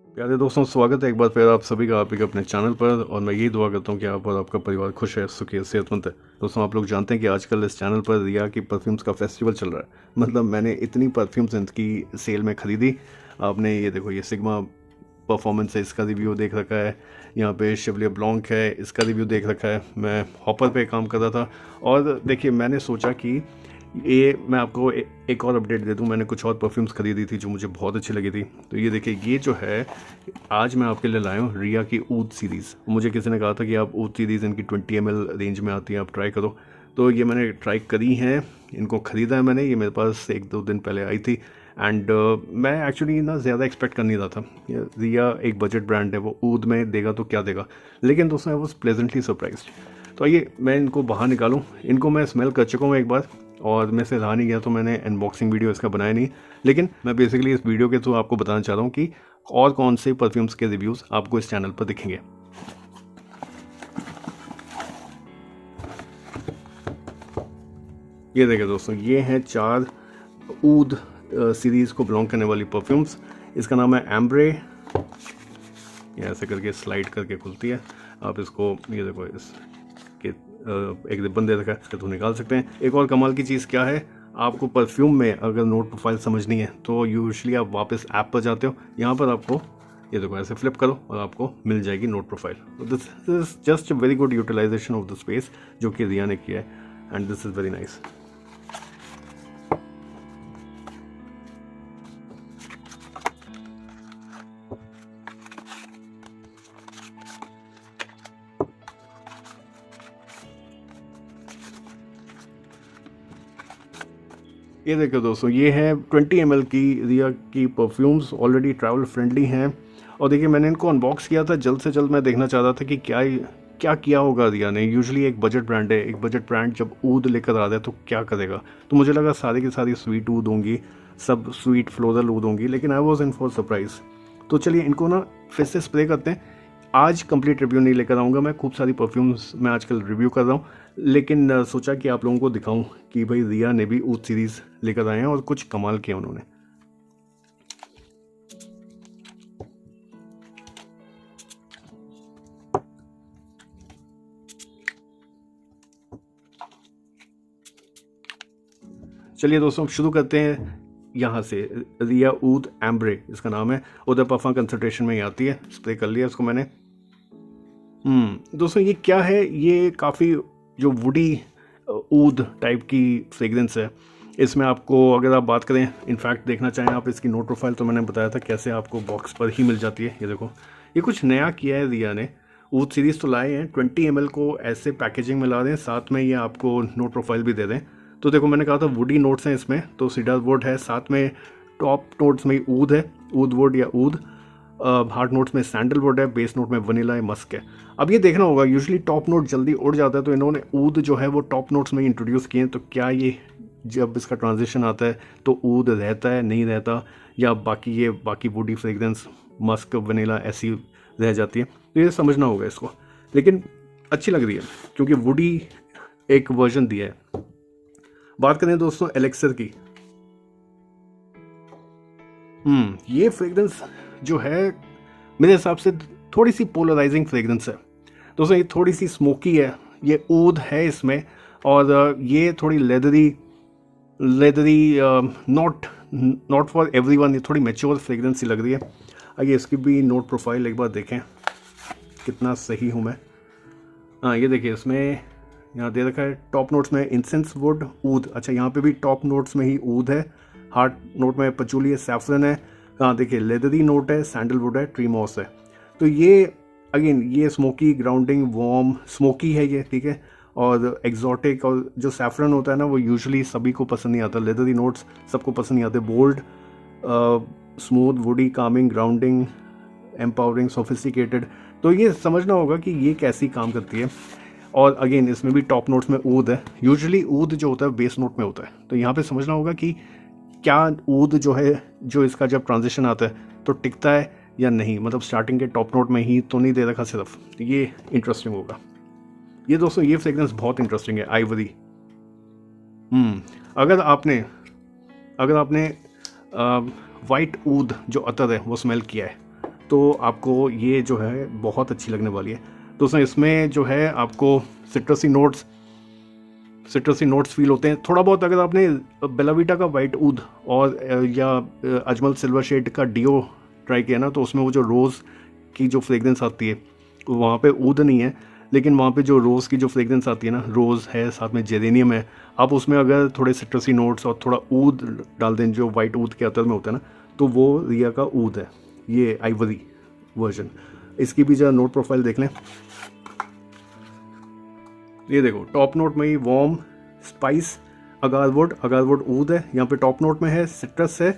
प्यारे दोस्तों, स्वागत है एक बार फिर आप सभी का आप एक अपने चैनल पर। और मैं यही दुआ करता हूँ कि आप और आपका परिवार खुश है, सुखी है, सेहतमंद है। दोस्तों, आप लोग जानते हैं कि आजकल इस चैनल पर रिया की परफ्यूम्स का फेस्टिवल चल रहा है। मतलब मैंने इतनी परफ्यूम्स इनकी सेल में ख़रीदी। आपने ये देखो, ये सिग्मा परफॉर्मेंस है, इसका रिव्यू देख रखा है। यहाँ पे शिवलियर ब्लॉन्क है, इसका रिव्यू देख रखा है। मैं हॉपर पे काम कर रहा था और देखिए, मैंने सोचा कि ये मैं आपको एक और अपडेट दे दूं। मैंने कुछ और परफ्यूम्स खरीदी थी जो मुझे बहुत अच्छी लगी थी। तो ये देखिए, ये जो है आज मैं आपके लिए लाया हूँ रिया की ऊद सीरीज़। मुझे किसी ने कहा था कि आप ऊद सीरीज़ इनकी 20 ml रेंज में आती है, आप ट्राई करो। तो ये मैंने ट्राई करी हैं, इनको ख़रीदा है मैंने। ये मेरे पास 1-2 दिन पहले आई थी एंड मैं एक्चुअली ना ज़्यादा एक्सपेक्ट कर नहीं रहा था। रिया एक बजट ब्रांड है, वो ऊद में देगा तो क्या देगा। लेकिन दोस्तों, आई वॉज प्लेजेंटली सरप्राइज्ड। तो आइए मैं इनको बाहर निकालूं। इनको मैं स्मेल कर चुका हूँ एक बार और मैं से रहा नहीं गया, तो मैंने अनबॉक्सिंग वीडियो इसका बनाया नहीं। लेकिन मैं बेसिकली इस वीडियो के थ्रू आपको बताना चाह रहा हूँ कि और कौन से परफ्यूम्स के रिव्यूज़ आपको इस चैनल पर दिखेंगे। ये देखिए दोस्तों, ये हैं 4 ऊद सीरीज़ को बिलोंग करने वाली परफ्यूम्स। इसका नाम है एम्ब्रे। ये ऐसे करके स्लाइड करके खुलती है। आप इसको, ये देखो, इस के एक रिबन दे रखा है, इसका तो निकाल सकते हैं। एक और कमाल की चीज़ क्या है, आपको परफ्यूम में अगर नोट प्रोफाइल समझनी है तो यूजुअली आप वापस ऐप पर जाते हो। यहाँ पर आपको ये देखो ऐसे फ्लिप करो और आपको मिल जाएगी note profile. This is just a very good utilization of the space जो कि रिया ने किया है and this is very nice. ये देखो दोस्तों, ये है 20 ml की रिया की परफ्यूम्स, ऑलरेडी ट्रैवल फ्रेंडली हैं। और देखिए, मैंने इनको अनबॉक्स किया था जल्द से जल्द। मैं देखना चाह रहा था कि क्या किया होगा रिया ने। यूजुअली एक बजट ब्रांड है, एक बजट ब्रांड जब ऊद लेकर आ रहा है तो क्या करेगा। तो मुझे लगा सारी की सारी स्वीट ऊद होंगी, सब स्वीट फ्लोरल ऊद होंगी, लेकिन I was in for surprise. तो चलिए इनको ना फिर से स्प्रे करते हैं। आज कंप्लीट रिव्यू नहीं लेकर आऊँगा मैं, खूब सारी परफ्यूम्स मैं आजकल रिव्यू कर रहा हूँ। लेकिन सोचा कि आप लोगों को दिखाऊं कि भाई रिया ने भी ऊद सीरीज़ लेकर आए हैं और कुछ कमाल किया उन्होंने। चलिए दोस्तों, शुरू करते हैं यहाँ से। रिया ऊद एम्ब्रे इसका नाम है। उधर पफा कंसंट्रेशन में ही आती है। स्प्रे कर लिया इसको मैंने। दोस्तों, ये क्या है, ये काफ़ी जो वुडी ऊद टाइप की फ्रेगरेंस है। इसमें आपको, अगर आप बात करें, इनफैक्ट देखना चाहें आप इसकी नोट प्रोफाइल, तो मैंने बताया था कैसे आपको बॉक्स पर ही मिल जाती है। ये देखो, ये कुछ नया किया है रिया ने। ऊद सीरीज़ तो लाए हैं, 20 ml को ऐसे पैकेजिंग में ला दें, साथ में ये आपको नोट प्रोफाइल भी दे दें। तो देखो, मैंने कहा था वुडी नोट्स हैं इसमें, तो सीडर वुड है, साथ में टॉप नोट्स में ऊद है, ऊद वुड या ऊद। हार्ड नोट्स में सैंडलवुड है, बेस नोट में वनीला है, मस्क है। अब ये देखना होगा, यूजुअली टॉप नोट जल्दी उड़ जाता है, तो इन्होंने ऊद जो है वो टॉप नोट्स में इंट्रोड्यूस किए हैं। तो क्या ये जब इसका ट्रांजिशन आता है तो ऊद रहता है, नहीं रहता, या बाकी वुडी फ्रेगरेंस मस्क वनीला ऐसी रह जाती है, तो ये समझना होगा इसको। लेकिन अच्छी लग रही है क्योंकि वुडी एक वर्जन दिया है। बात करें दोस्तों एलेक्सर की। ये फ्रेगरेंस जो है मेरे हिसाब से थोड़ी सी पोलराइजिंग फ्रेगरेंस है। दोस्तों, ये थोड़ी सी स्मोकी है, ये ऊद है इसमें, और ये थोड़ी leathery not not for everyone. ये थोड़ी मैच्योर फ्रेगरेंस सी लग रही है। आइए इसकी भी नोट प्रोफाइल एक बार देखें, कितना सही हूँ मैं। हाँ, ये देखिए, इसमें यहाँ दे रखा है टॉप नोट्स में इंसेंस वुड ऊद। अच्छा, यहाँ पे भी टॉप नोट्स में ही ऊद है। हार्ड नोट में पचूली है, सैफरन है। हाँ देखिए, लेदरी नोट है, सैंडलवुड है, ट्री मॉस है। तो ये अगेन ये स्मोकी, ग्राउंडिंग, वार्म स्मोकी है ये, ठीक है। और एग्जॉटिक, और जो सैफरन होता है ना, वो यूजुअली सभी को पसंद नहीं आता। लेदरी नोट्स सबको पसंद नहीं आते। Bold, smooth, woody, calming, grounding, empowering, sophisticated. तो ये समझना होगा कि ये कैसी काम करती है। और अगेन इसमें भी टॉप नोट्स में ऊद है। यूजुअली ऊद जो होता है बेस नोट में होता है, तो यहाँ पे समझना होगा कि क्या ऊद जो है, जो इसका जब ट्रांजिशन आता है तो टिकता है या नहीं। मतलब स्टार्टिंग के टॉप नोट में ही तो नहीं दे रखा सिर्फ। तो ये इंटरेस्टिंग होगा। ये दोस्तों, ये फ्रेगरेंस बहुत इंटरेस्टिंग है, आइवरी। अगर आपने वाइट ऊद जो अतर है वो स्मेल किया है तो आपको ये जो है बहुत अच्छी लगने वाली है दोस्तों। इसमें जो है आपको सिट्रसी नोट्स फील होते हैं थोड़ा बहुत। अगर आपने बेला वीटा का वाइट ऊद और या अजमल सिल्वर शेड का डियो ट्राई किया ना, तो उसमें वो जो रोज़ की जो फ्रेगरेंस आती है, वहाँ पे ऊद नहीं है, लेकिन वहाँ पे जो रोज़ की जो फ्रेगरेंस आती है ना, रोज़ है, साथ में जेरेनियम है, आप उसमें अगर थोड़े सिट्रसी नोट्स और थोड़ा ऊद डाल दें जो वाइट ऊद के अतर में होता है ना, तो वो रिया का ऊद है, ये आइवरी वर्जन। इसकी भी जरा नोट प्रोफाइल देख लें। ये देखो, टॉप नोट में ही वार्म स्पाइस अगारवुड ऊद है, यहाँ पे टॉप नोट में है सिट्रस है,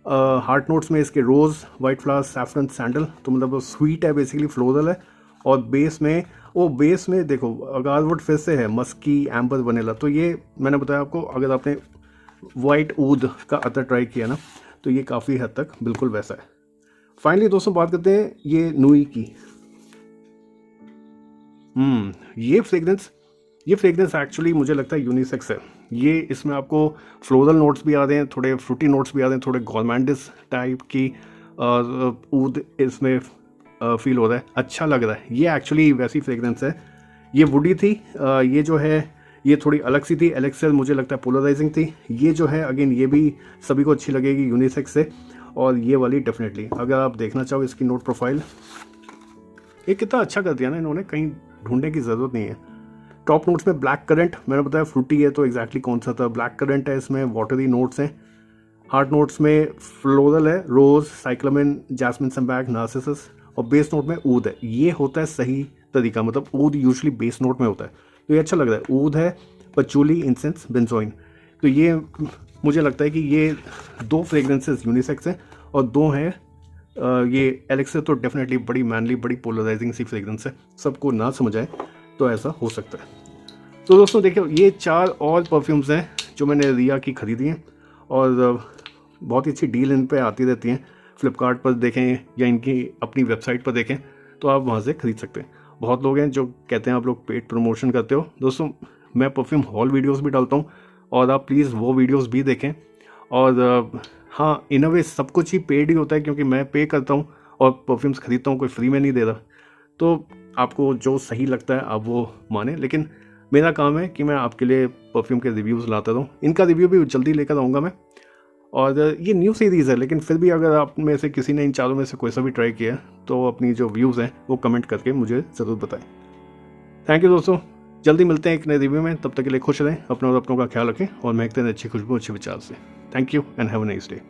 हार्ट नोट्स में इसके रोज़, वाइट फ्लावर, सैफरन, सैंडल, तो मतलब वो स्वीट है, बेसिकली फ्लोरल है। और बेस में देखो अगारवुड फिर से है, मस्की, एम्बर, वनीला। तो ये मैंने बताया आपको, अगर आपने वाइट ऊद का अतर ट्राई किया ना, तो ये काफ़ी हद तक बिल्कुल वैसा है। फाइनली दोस्तों बात करते हैं ये नुई की। ये फ्रेगरेंस एक्चुअली मुझे लगता है यूनिसेक्स है। ये इसमें आपको फ्लोरल नोट्स भी आ रहे हैं, थोड़े फ्रूटी नोट्स भी आ रहे हैं, थोड़े गोरमेंडिस टाइप की ऊद इसमें फील हो रहा है, अच्छा लग रहा है। ये एक्चुअली वैसी फ्रेगरेंस है। ये वुडी थी, ये जो है ये थोड़ी अलग सी थी, एलेक्सेल मुझे लगता है पोलराइजिंग थी। ये जो है अगेन ये भी सभी को अच्छी लगेगी यूनिसेक्स से, और ये वाली डेफिनेटली। अगर आप देखना चाहो इसकी नोट प्रोफाइल, ये कितना अच्छा कर दिया ना इन्होंने, कहीं ढूंढने की ज़रूरत नहीं है। टॉप नोट्स में ब्लैक करंट, मैंने बताया फ्रूटी है, तो एग्जैक्टली कौन सा था, ब्लैक करंट है, इसमें वाटरी नोट्स हैं। हार्ट नोट्स में फ्लोरल है, रोज़, साइक्लामेन, जैस्मिन, सैंबैग, नार्सिसस, और बेस नोट में ऊद है। ये होता है सही तरीका, मतलब ऊद यूजुअली बेस नोट में होता है, तो ये अच्छा लग रहा है। ऊद है, पचूली, इंसेंस, बेंजोइन। तो ये मुझे लगता है कि ये 2 फ्रेगरेंसेस यूनिसेक्स हैं और 2 हैं ये एलेक्सेल। तो डेफिनेटली बड़ी मैनली, बड़ी पोलराइजिंग सी फ्रेगरेंस है, सबको ना समझ आए तो ऐसा हो सकता है। तो दोस्तों देखिए, ये 4 और परफ्यूम्स हैं जो मैंने रिया की ख़रीदी हैं, और बहुत ही अच्छी डील इन पे आती रहती हैं। फ्लिपकार्ट पर देखें या इनकी अपनी वेबसाइट पर देखें, तो आप वहाँ से ख़रीद सकते हैं। बहुत लोग हैं जो कहते हैं आप लोग पेड प्रमोशन करते हो। दोस्तों मैं परफ्यूम हॉल वीडियोस भी डालता हूँ, और आप प्लीज़ वो वीडियोस भी देखें। और हाँ, इन अ वे सब कुछ ही पेड ही होता है, क्योंकि मैं पे करता हूँ और परफ्यूम्स ख़रीदता हूँ, कोई फ्री में नहीं दे रहा। तो आपको जो सही लगता है आप वो माने, लेकिन मेरा काम है कि मैं आपके लिए परफ्यूम के रिव्यूज़ लाता रहूँ। इनका रिव्यू भी जल्दी लेकर आऊँगा मैं। और ये न्यू सीरीज़ है, लेकिन फिर भी अगर आप में से किसी ने इन 4 में से कोई सा भी ट्राई किया तो अपनी जो व्यूज़ हैं वो कमेंट करके मुझे ज़रूर बताएं। थैंक यू दोस्तों, जल्दी मिलते हैं एक नए रिव्यू में। तब तक के लिए खुश रहें, अपना और अपनों का ख्याल रखें, और महकते हैं अच्छी खुशबू, अच्छे विचार से। Thank you and have a nice day.